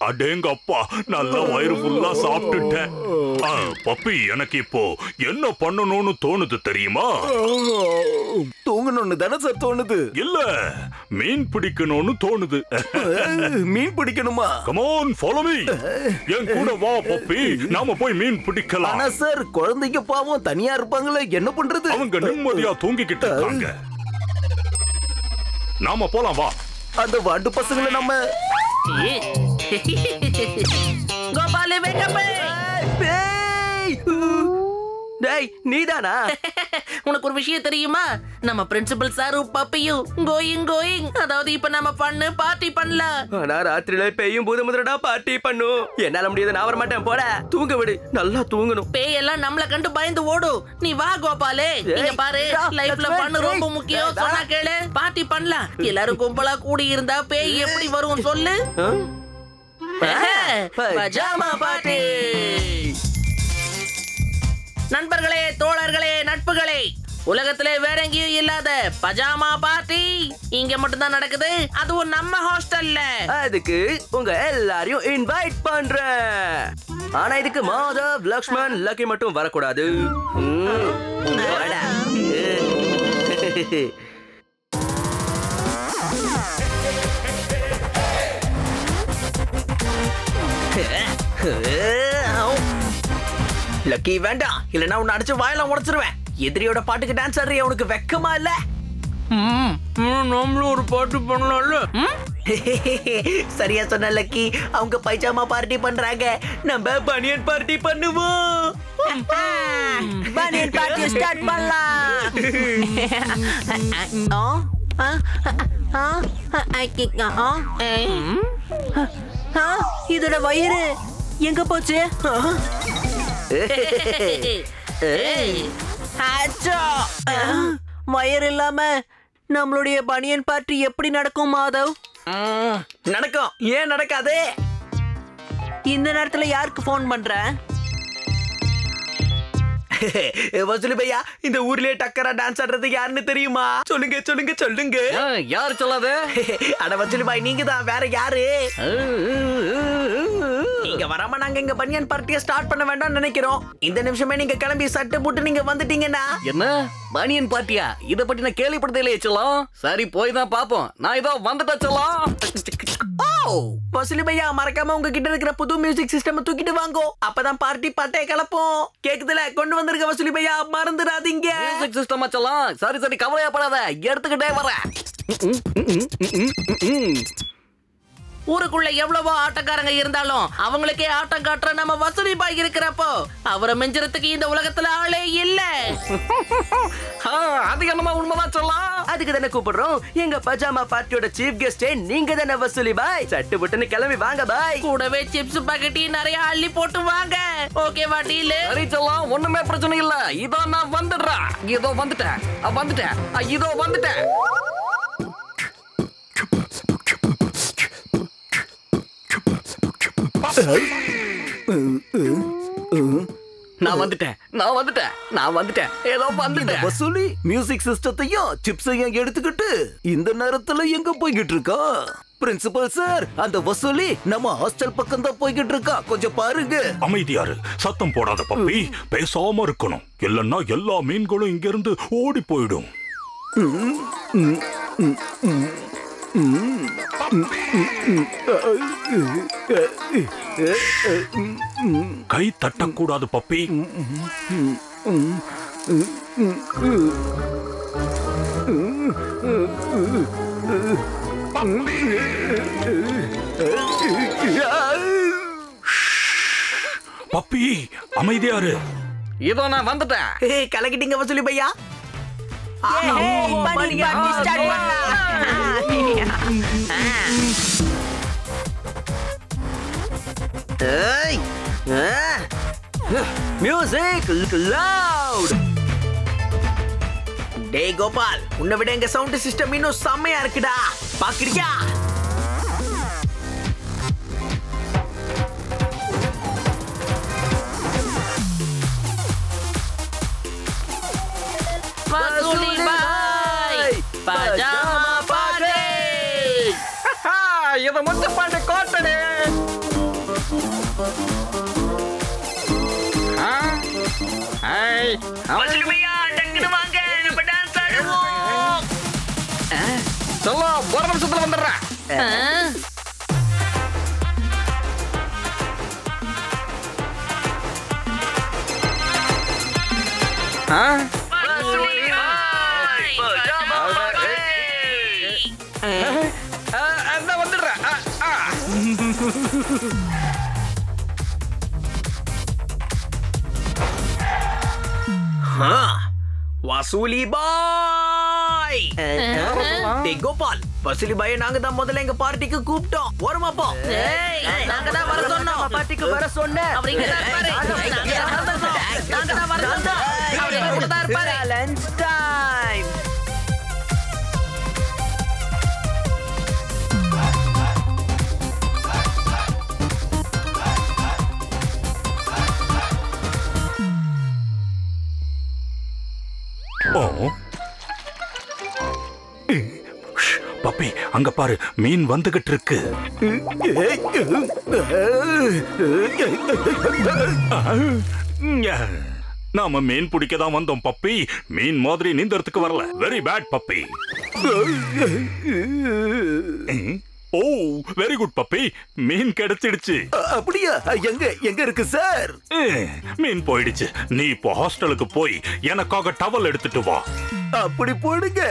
அடேங்கப்பா, நல்லா வயிறு ஃபுல்லா சாப்பிட்டுட்டேன். பப்பி, எனக்கு இப்போ என்ன பண்ணணும்னு தோணுது தெரியுமா? தூங்கணும்னு தானே சார் தோணுது? இல்ல, மீன் பிடிக்கணும்னு தோணுது. மீன் பிடிக்கணுமா? Come on, follow me. என் கூட வா பப்பி, நாம போய் மீன் பிடிக்கலாம். ஆனா சார், குழந்தைங்க பாவம் தனியா இருப்பாங்களே, என்ன பண்றது? அவங்க நிம்மதியா தூங்கிக்கிட்டு இருக்காங்க. நாம போலாம், வா. அந்த வாண்டு பசங்களை நம்ம கோபாலு வேகப்பே. டேய், நீதானா? உனக்கு ஒரு விஷயம் தெரியுமா? நம்ம பிரின்சிபல் சாரும் பப்பியும் கோயிங். அதாவது இப்ப நம்ம பார்ட்டி பண்ணலாம். ஆனா ராத்திரில பேயும் போது முதலடா பார்ட்டி பண்ணும். என்னால முடியாது, நான் வர மாட்டேன். போட, தூங்க விடு, நல்லா தூங்கணும். பேய் எல்லாம் நம்மள கண்டு பயந்து ஓடும். நீ வா கோபாலு, இங்க பாரு, லைஃப்ல பண்ணு ரொம்ப முக்கியம். சொன்னா கேளு, பார்ட்டி பண்ணலாம். எல்லாரும் கும்பலா கூடி இருந்தா பேய் எப்படி வரும் சொல்லு? பஜாமா பார்ட்டி. நண்பர்களே, தோழர்களே, நட்புகளே, உலகத்திலே வேற எங்கேயும் இல்லாத பஜாமா பார்ட்டி இங்க மட்டும் தான் நடக்குது. அதுவும் நம்ம ஹாஸ்டல்ல. அதுக்கு உங்க எல்லாரையும் இன்வைட் பண்றேன். ஆனா இதுக்கு மாதவ், லக்ஷ்மண், லக்கி மட்டும் வரக்கூடாது. லக்கி வேண்டாம், இல்லனா உன்னை அடிச்சு வாயில உடைச்சிருவேன். எதிரியோட பாட்டுக்கு டான்ஸ் ஆடுறிய, உனக்கு வெக்கமா இல்ல? நம்மளும் ஒரு பாட்டு பண்ணலாம்ல. சரியா சொன்ன லக்கி. அவங்க பைஜாமா பார்ட்டி பண்றாங்க, நம்ம பனியன் பார்ட்டி பண்ணுவோம். பனியன் பார்ட்டி ஸ்டார்ட் பண்ணலாம். இதோட வயிறு எங்க போச்சு? வயிறு இல்லாம நம்மளுடைய பனியன் பார்ட்டி எப்படி நடக்கும் மாதவ்? நடக்கும், ஏன் நடக்காது? இந்த நேரத்துல யாருக்கு போன் பண்ற? வசூலி பையா, இந்த ஊர்லயே டக்கரா டான்ஸ் ஆடுறது யாருன்னு தெரியுமா? சொல்லுங்க. யாரு சொல்லாத? அட வசூலி பாய், நீங்க தான், வேற யாரு? நீங்க வராம நாங்க எங்க பனியன் பார்ட்டியை ஸ்டார்ட் பண்ண வேண்டாம்னு நினைக்கிறோம். இந்த நிமிஷமே நீங்க கிளம்பி சட்டை போட்டு நீங்க வந்துட்டீங்கன்னா. என்ன பனியன் பார்ட்டியா? இத பத்தி நான் கேள்விப்பட்டதே இல்லையே செல்லம். சரி, போய் தான் பாப்போம். நான் இதோ வந்துட்டேன் செல்லம். வசூலி பையா, மறக்காம உங்ககிட்ட இருக்கிற புது மியூசிக் சிஸ்டம் தூக்கிட்டு வாங்கோ. அப்பதான் பார்ட்டி பாட்டை கலப்போம். கேக்குதுல? கொண்டு வந்திருக்க வசூலி பையா, மறந்துடாதீங்க. மியூசிக் சிஸ்டம் செல்லம். சரி, கவலையப்படாத, எடுத்துக்கிட்டே வரேன். ஊருக்குள்ள எவ்வளவோ ஆட்டக்காரங்க இருந்தாலும் அவங்களுக்கே ஆட்டம் காட்டுற நம்ம வசூலி பாய் இருக்கிறப்போ அவரை மிஞ்சறதுக்கு இந்த உலகத்துல ஆளே இல்ல. அது என்னமா உண்மைதான் சொல்லலாம். அதுக்கு தானே கூப்பிடுறோம். எங்க பஜாமா பார்ட்டியோட சீஃப் கெஸ்டே நீங்க தானே வசூலி பாய். சட்டு புட்டுன்னு கிளம்பி வாங்க பாய். கூடவே சிப்ஸ் பாக்கெட்டி நிறைய அள்ளி போட்டு வாங்க. ஓகேவா டீல்? சரி சொல்லலாம், ஒண்ணுமே பிரச்சனை இல்ல. இதோ நான் வந்துடுறேன். இதோ வந்துட்டேன். நான் வந்துட்டேன். ஏதோ வந்துட்டேன். வசூலி மியூசிக் சிஸ்டத்தையும் சிப்ஸையும் எடுத்துக்கிட்டு இந்த நேரத்துல எங்க போய்கிட்டு இருக்கா? பிரின்சிபல் சார், அந்த வசூலி நம்ம ஹாஸ்டல் பக்கம் தான் போய்கிட்டு இருக்கா, கொஞ்சம் பாருங்க. அமைதியாரு, சத்தம் போடாத பப்பி. பேசாம இருக்கணும், இல்லன்னா எல்லா மீன்களும் இங்க இருந்து ஓடி போயிடும். கை தட்டக்கூடாது பப்பி. பப்பி, அமைதியாரு. இதோ நான் வந்துட்டேன். கலக்கிட்டீங்க வசூலி பையா. Music loud. டேய் கோபால், உன்னை விட எங்க சவுண்ட் சிஸ்டம் இன்னும் செம்மையா இருக்குடா, பாக்குறியா? வசூலி பாய் பஜாமா பார்ட்டி. இத மட்டும் பாட்டு கோட்டனே. சொல்லும் ஒரு நிமிஷத்துல வந்துடுறேன். வந்துடுறேன். வசூலி பாய். டேய் கோபால், வசூலி பாய் நாங்க தான் முதல்ல எங்க பார்ட்டிக்கு கூப்பிட்டோம். ஓரமாப்போ. நாங்க தான் வர சொன்னோம். பார்ட்டிக்கு வர சொன்னேன். அவர் இங்க தான் இருப்பாரு. நாங்க தான் வர சொன்னோம். அவர் எங்க கூட தான் இருப்பாரு. Lunch time. பப்பி, அங்க பாரு, மீன் வந்துகிட்டு இருக்கு. நாம மீன் பிடிக்க தான் வந்தோம் பப்பி. மீன் மாதிரி நீந்தறதுக்கு வரல. Very bad puppy. Oh, very good puppy. மீன் கிடைச்சிடுச்சு. அப்படியா? எங்க எங்க இருக்கு சார்? மீன் போயிடுச்சு. நீ இப்போ ஹாஸ்டலுக்கு போய் எனக்காக டவல் எடுத்துட்டு வா. அப்படி போடுங்க.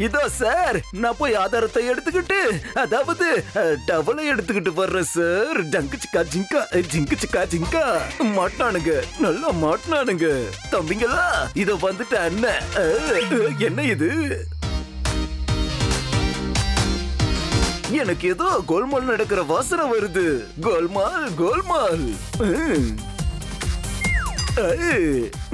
இதோ சார், நான் போய் ஆதாரத்தை எடுத்துக்கிட்டு, அதாவது டவலை எடுத்துக்கிட்டு வர்றேன் சார். ஜங்கு சிக்கா ஜிங்கா, ஜிங்கு சிக்கா ஜிங்கா. மாட்டானுங்க, நல்லா மாட்டினானுங்க. தம்பிங்களா, இத வந்துட்டு அண்ணன். என்ன இது? எனக்கு ஏதோ கோல்மால் நடக்கிற வாசனை வருது. கோல்மால் கோல்மால்.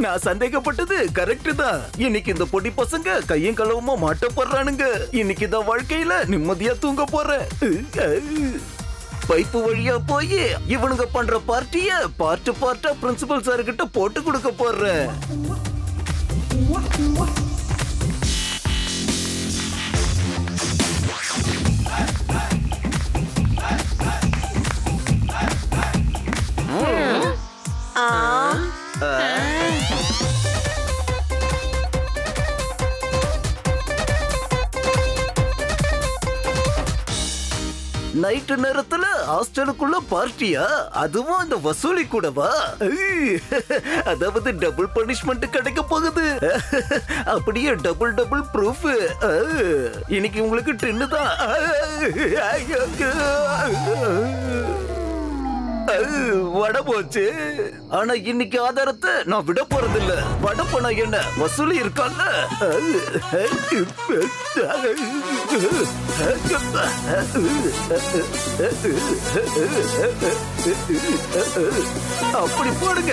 நான் சந்தேகப்பட்டது கரெக்ட் தான். இன்னைக்கு இந்த பொடி பசங்க கையும் களவுமா மாட்டப்படுறானுங்க. இன்னைக்கு தான் வாழ்க்கையில நிம்மதியா தூங்க போறேன். பைப்பு வழியா போய் இவனுங்க பண்ற பார்ட்டிய பார்ட்டா பிரின்சிபல் சார் கிட்ட போட்டு கொடுக்க போறேன். நைட்டு நேரத்துல ஹாஸ்டலுக்குள்ள பார்ட்டியா? அதுவும் அந்த வசூலி கூடவா? அதாவது டபுள் பனிஷ்மெண்ட் கிடைக்க போகுது. அப்படியே டபுள் டபுள் ப்ரூஃப். இன்னைக்கு உங்களுக்கு டின்னு தான். வட போச்சு. ஆனா இன்னைக்கு ஆதாரத்தை நான் விட போறதில்ல. வட போனா என்ன, வசூலி இருக்கான்ல. அப்படி போடுங்க.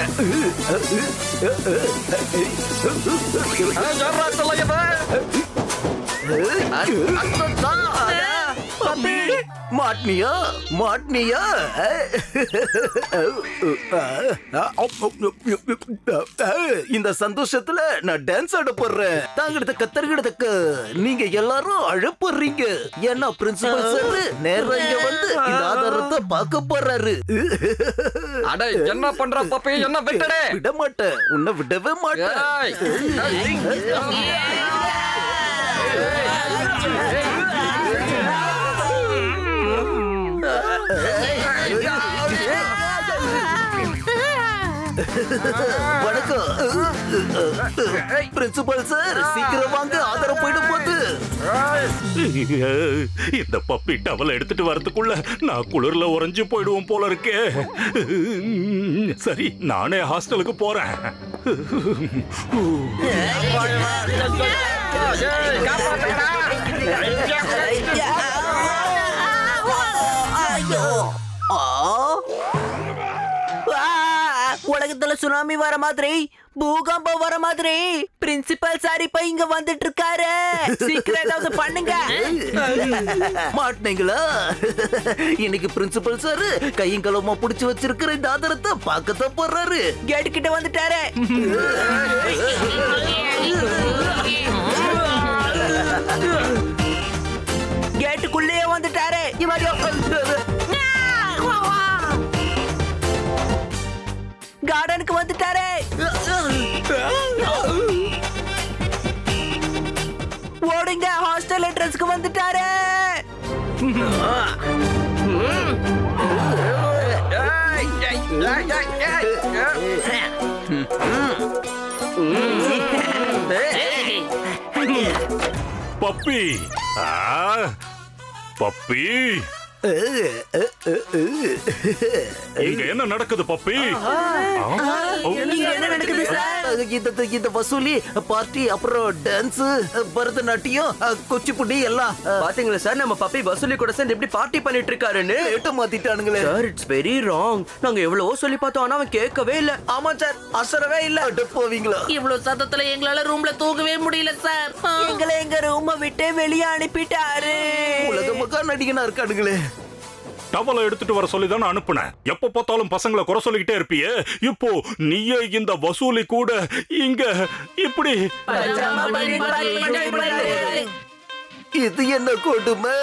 மாட்னியா மாட்னியா? இந்த சந்தோஷத்துல நான் டான்ஸ் ஆட போறேன். தாங்கிட்ட கத்தர்கிட்ட நீங்க எல்லாரும் அழப்படுறீங்க. ஏன்னா பிரின்சிபல் சார் நேரா இங்க வந்து இந்த ஆதாரத்தை பார்க்க போறாரு. அட என்ன பண்ற பப்பி? என்ன விட்டடே? விட மாட்டேன், உன்னை விடவே மாட்டேன். வணக்கம் பிரின்சிபல் சார், சீக்கிரம் வாங்க, ஆதாரம் போயிட்டு போகுது. இந்த பப்பி டவல் எடுத்துட்டு வரதுக்குள்ள நான் குளிர்ல உறைஞ்சு போயிடுவோம் போல இருக்கே. சரி, நானே ஹாஸ்டலுக்கு போறேன். உலகத்துல சுனாமி வர மாதிரி, பூகம்பம் வர மாதிரி பிரின்சிபல் சார் இப்ப இங்க வந்துட்டு இருக்காரு. சீக்கிரம் ஏதாவது பண்ணுங்க. மாட்டினீங்களா? இன்னைக்கு பிரின்சிபல் சார் கையும் களவுமா புடிச்சு வச்சிருக்கிற இந்த ஆதாரத்தை பார்க்கத்தான் போறாரு. கேட்டு கிட்ட வந்துட்டாரு. கேட்டுக்குள்ளேயே வந்துட்டாரு. கார்டனுக்கு வந்துட்டாரே. ஓடுங்க, ஹாஸ்டல் என்ட்ரன்ஸ்க்கு வந்துட்டாரே. பப்பி பப்பி இங்க என்ன நடக்குது பப்பி? என்ன நடக்குது சார்? இந்த வசூலி பார்ட்டி, அப்புறம் டான்ஸ், பரதநாட்டியம், குச்சிப்புடி எல்லாம் பாத்தீங்களா சார், நம்ம பப்பி வசூலி கூட சேர்ந்து எப்படி பார்ட்டி பண்ணிட்டு இருக்காருன்னு. ரேட்ட மாத்திட்டானுங்களே சார். It's very wrong. நாங்க எவ்வளவோ சொல்லி பார்த்தோம், ஆனா அவன் கேட்கவே இல்ல. ஆமா சார், அசரவே இல்ல. போவீங்களா? இவ்வளவு சத்தத்துல எங்களால ரூம்ல தூங்கவே முடியல சார். எங்களை எங்க ரூம விட்டு வெளியே அனுப்பிட்டாரு. உலக மக்கா நடிகனா இருக்கானுங்களே. டவலை எடுத்துட்டு வர சொல்லி தானே அனுப்புனேன். எப்ப பார்த்தாலும் பசங்களை குறை சொல்லிக்கிட்டே இருப்பியே. இப்போ நீயே இந்த வசூலி கூட இங்க இப்படி. இது என்ன கொடுமை?